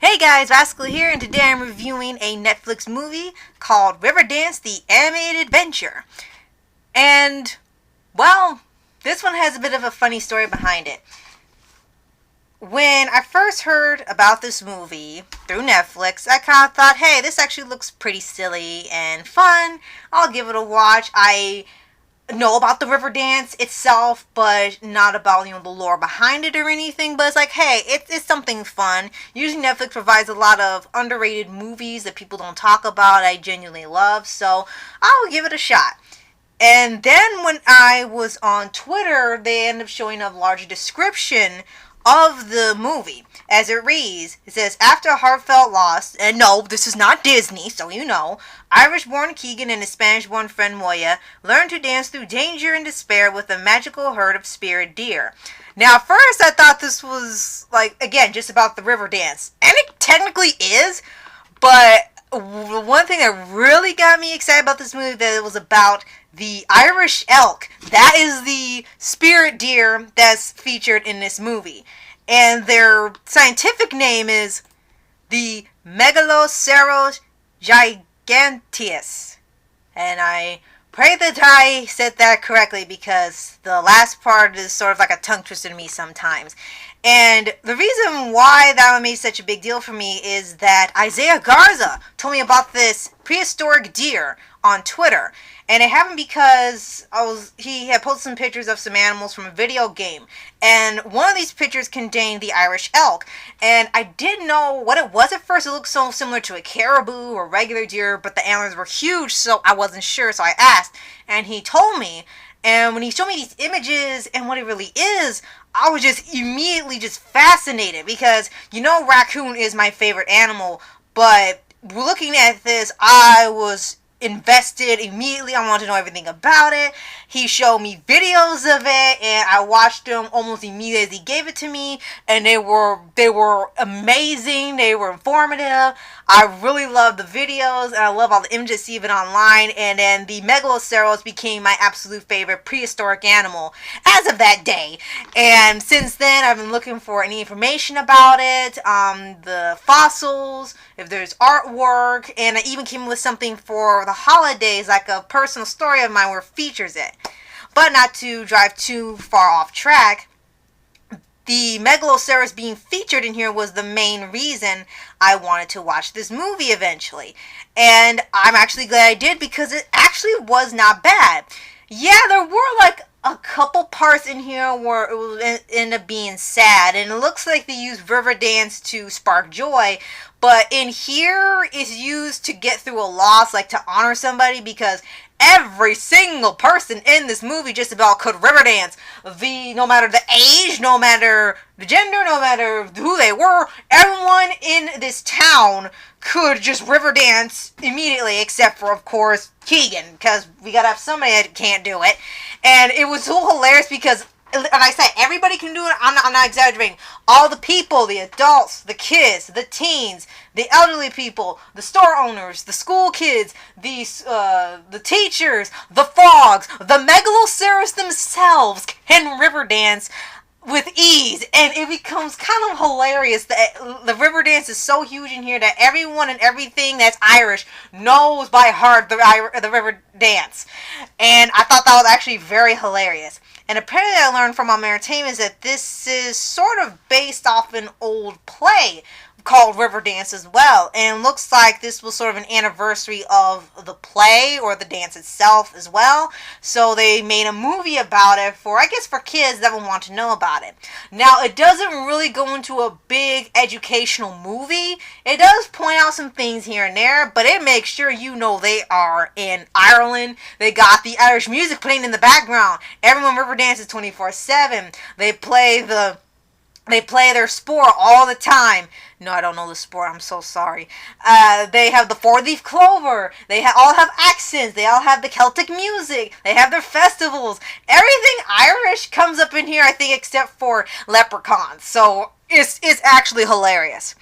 Hey guys, Rascal here, and today I'm reviewing a Netflix movie called Riverdance, the Animated Adventure. And, well, this one has a bit of a funny story behind it. When I first heard about this movie through Netflix, I kind of thought, hey, this actually looks pretty silly and fun. I'll give it a watch. I know about the Riverdance itself, but not about, the lore behind it or anything. But it's like, hey, it's something fun. Usually Netflix provides a lot of underrated movies that people don't talk about, I genuinely love, so I'll give it a shot. And then when I was on Twitter, they ended up showing a larger description of the movie. As it reads, it says, after a heartfelt loss, and no, this is not Disney, so you know, Irish-born Keegan and his Spanish-born friend Moya learn to dance through danger and despair with a magical herd of spirit deer. Now, at first, I thought this was, again, just about the Riverdance. And it technically is, but one thing that really got me excited about this movie, that it was about the Irish Elk. That is the spirit deer that's featured in this movie. And their scientific name is the Megaloceros giganteus. And I pray that I said that correctly, because the last part is sort of like a tongue twister to me sometimes. And the reason why that one made such a big deal for me is that Isaiah Garza told me about this prehistoric deer on Twitter. And it happened because he had posted some pictures of some animals from a video game. And one of these pictures contained the Irish elk. And I didn't know what it was at first. It looked so similar to a caribou or regular deer, but the antlers were huge, so I wasn't sure. So I asked, and he told me. And when he showed me these images and what it really is, I was just immediately just fascinated, because raccoon is my favorite animal, but looking at this, I was invested immediately. I wanted to know everything about it. He showed me videos of it, and I watched them almost immediately as he gave it to me, and they were amazing. They were informative. I really loved the videos, and I love all the images, see it online. And then the Megaloceros became my absolute favorite prehistoric animal as of that day. And since then, I've been looking for any information about it, the fossils, if there's artwork, and I even came up with something for the holidays, like a personal story of mine where it features it. But not to drive too far off track, the Megaloceros being featured in here was the main reason I wanted to watch this movie eventually. And I'm actually glad I did, because it actually was not bad. Yeah, there were a couple parts in here where it will end up being sad, and it looks like they used Riverdance to spark joy, but in here it's used to get through a loss, to honor somebody, because every single person in this movie just about could Riverdance. No matter the age, no matter the gender, no matter who they were, everyone in this town could just Riverdance immediately, except for, of course, Keegan, because we gotta have somebody that can't do it. And it was so hilarious because, and I say everybody can do it, I'm not exaggerating. All the people, the adults, the kids, the teens, the elderly people, the store owners, the school kids, the teachers, the frogs, the Megaloceros themselves can Riverdance with ease, and it becomes kind of hilarious that the Riverdance is so huge in here that everyone and everything that's Irish knows by heart the Riverdance. And I thought that was actually very hilarious. And apparently I learned from my entertainment is that this is sort of based off an old play called Riverdance as well, and looks like this was sort of an anniversary of the play or the dance itself as well, so they made a movie about it for kids that would want to know about it. Now, it doesn't really go into a big educational movie. It does point out some things here and there, but it makes sure they are in Ireland. They got the Irish music playing in the background. Everyone Riverdances 24/7. They play their sport all the time. No, I don't know the sport. I'm so sorry. They have the four-leaf clover. They all have accents. They all have the Celtic music. They have their festivals. Everything Irish comes up in here, I think, except for leprechauns. So it's actually hilarious.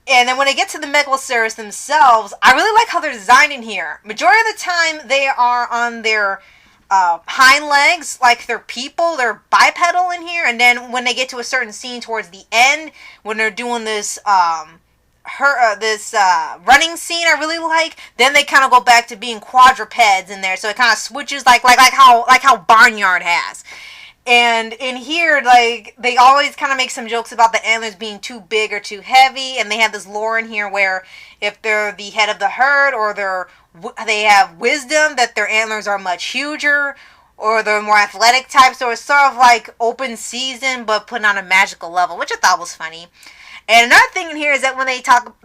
And then when I get to the Megaloceros themselves, I really like how they're designed in here. Majority of the time, they are on their hind legs, like they're people, they're bipedal in here, and then when they get to a certain scene towards the end, when they're doing this running scene I really like. Then they kind of go back to being quadrupeds in there, so it kind of switches like how Barnyard has. And in here, like, they always kind of make some jokes about the antlers being too big or too heavy, and they have this lore in here where if they're the head of the herd or they have wisdom, that their antlers are much huger, or they're more athletic type. So it's sort of like open season, but put on a magical level, which I thought was funny. And another thing in here is that when they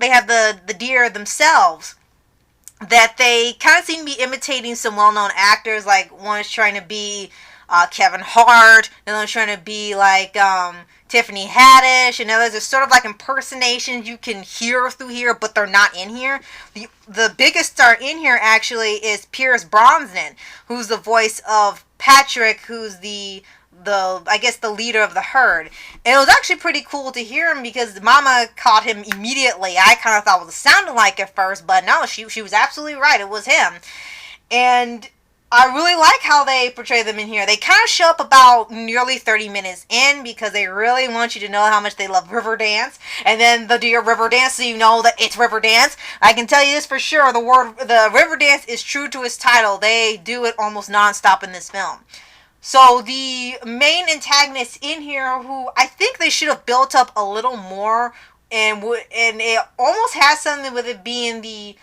have the deer themselves, that they kind of seem to be imitating some well-known actors. Like, one is trying to be Kevin Hart, and one's trying to be like Tiffany Haddish, and others are sort of like impersonations you can hear through here, but they're not in here. The biggest star in here actually is Pierce Brosnan, who's the voice of Patrick, who's the I guess the leader of the herd. And it was actually pretty cool to hear him because Mama caught him immediately. I kind of thought what it sounded like at first, but no, she was absolutely right. It was him. And I really like how they portray them in here. They kind of show up about nearly 30 minutes in because they really want you to know how much they love Riverdance. And then the dear Riverdance, so you know that it's Riverdance. I can tell you this for sure. The Riverdance is true to its title. They do it almost nonstop in this film. So the main antagonist in here, who I think they should have built up a little more, and it almost has something with it being the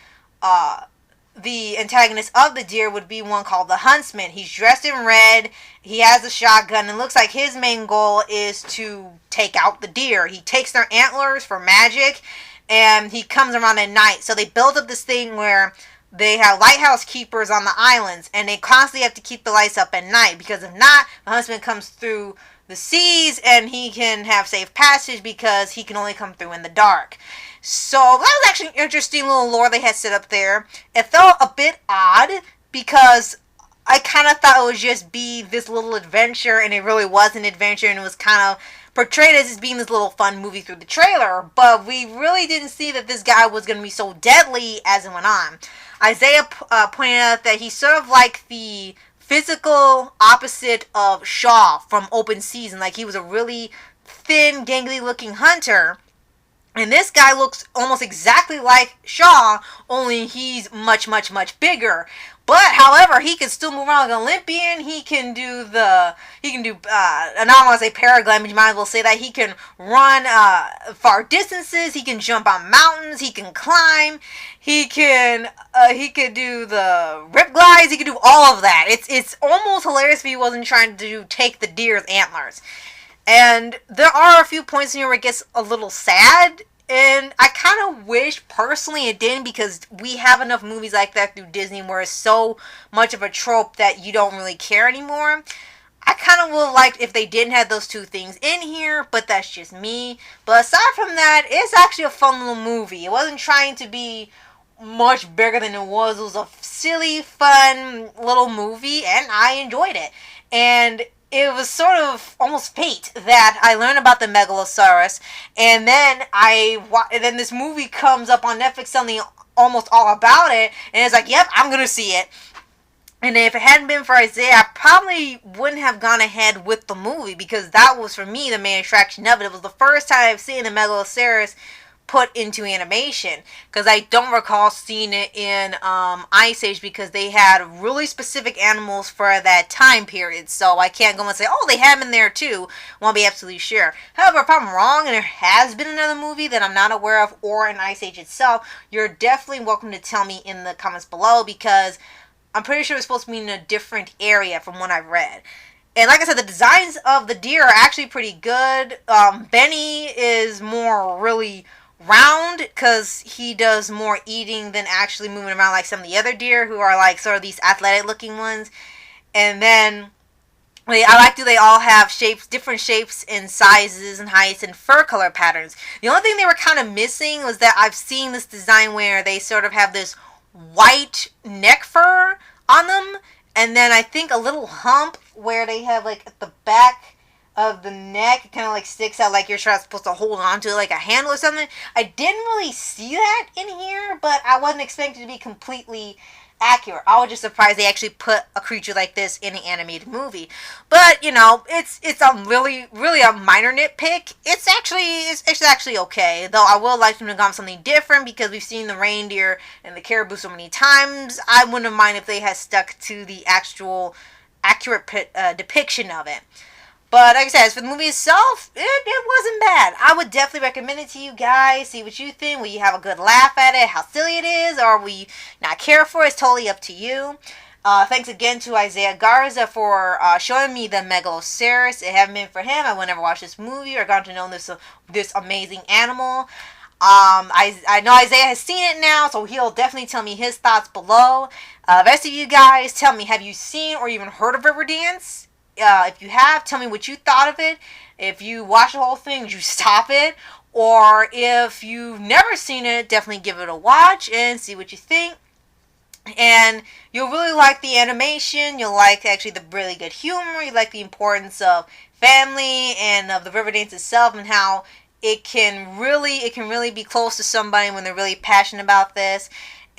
antagonist of the deer, would be one called the Huntsman. He's dressed in red, he has a shotgun, and looks like his main goal is to take out the deer. He takes their antlers for magic, and he comes around at night. So they build up this thing where they have lighthouse keepers on the islands, and they constantly have to keep the lights up at night, because if not, the Huntsman comes through the seas, and he can have safe passage because he can only come through in the dark. So that was actually an interesting little lore they had set up there. It felt a bit odd because I kind of thought it would just be this little adventure, and it really was an adventure, and it was kind of portrayed as being this little fun movie through the trailer, but we really didn't see that this guy was going to be so deadly as it went on. Isaiah pointed out that he's sort of like the physical opposite of Shaw from Open Season. Like, he was a really thin, gangly looking hunter, and this guy looks almost exactly like Shaw, only he's much, much, much bigger. But, however, he can still move around like an Olympian. He can do, I don't want to say paragliding, but you might as well say that. He can run far distances. He can jump on mountains. He can climb. He could do the rip glides. He could do all of that. It's almost hilarious if he wasn't trying to take the deer's antlers. And there are a few points in here where it gets a little sad. And I kind of wish, personally, it didn't, because we have enough movies like that through Disney where it's so much of a trope that you don't really care anymore. I kind of would have liked if they didn't have those two things in here, but that's just me. But aside from that, it's actually a fun little movie. It wasn't trying to be much bigger than it was. It was a silly, fun little movie, and I enjoyed it. And it was sort of almost fate that I learned about the Megaloceros, and then then this movie comes up on Netflix telling me almost all about it, and it's like, yep, I'm gonna see it. And if it hadn't been for Isaiah, I probably wouldn't have gone ahead with the movie, because that was, for me, the main attraction of it. It was the first time I've seen the Megaloceros put into animation, because I don't recall seeing it in Ice Age, because they had really specific animals for that time period, so I can't go and say, oh, they have them in there too. Won't be absolutely sure. However, if I'm wrong and there has been another movie that I'm not aware of, or in Ice Age itself, you're definitely welcome to tell me in the comments below, because I'm pretty sure it's supposed to be in a different area from what I've read. And like I said, the designs of the deer are actually pretty good. Benny is more really round, because he does more eating than actually moving around like some of the other deer, who are like sort of these athletic looking ones. And then I like they all have different shapes and sizes and heights and fur color patterns. The only thing they were kind of missing was that I've seen this design where they sort of have this white neck fur on them, and then I think a little hump where they have like at the back of the neck, it kind of like sticks out like you're supposed to hold on to it like a handle or something. I didn't really see that in here, but I wasn't expecting it to be completely accurate. I was just surprised they actually put a creature like this in an animated movie. But you know, it's really a minor nitpick. It's actually okay. Though I would like them to have something different because we've seen the reindeer and the caribou so many times. I wouldn't have mind if they had stuck to the actual accurate depiction of it. But like I said, as for the movie itself, it wasn't bad. I would definitely recommend it to you guys. See what you think. Will you have a good laugh at it? How silly it is? Or will you not care for it? It's totally up to you. Thanks again to Isaiah Garza for showing me the Megaloceros. It hadn't been for him, I would never watch this movie or gotten to know this amazing animal. I know Isaiah has seen it now, so he'll definitely tell me his thoughts below. The rest of you guys, tell me, have you seen or even heard of Riverdance? If you have, tell me what you thought of it. If you watch the whole thing, did you stop it? Or if you've never seen it, definitely give it a watch and see what you think. And you'll really like the animation. You'll like actually the really good humor. You like the importance of family and of the Riverdance itself and how it can really be close to somebody when they're really passionate about this.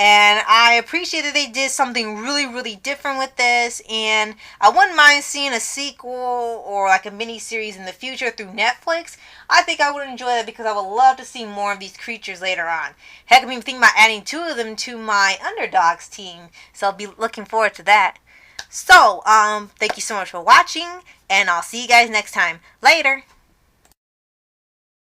And I appreciate that they did something really different with this. And I wouldn't mind seeing a sequel or like a mini series in the future through Netflix. I think I would enjoy that because I would love to see more of these creatures later on. Heck, I'm even thinking about adding 2 of them to my Underdogs team. So I'll be looking forward to that. So, thank you so much for watching. And I'll see you guys next time. Later.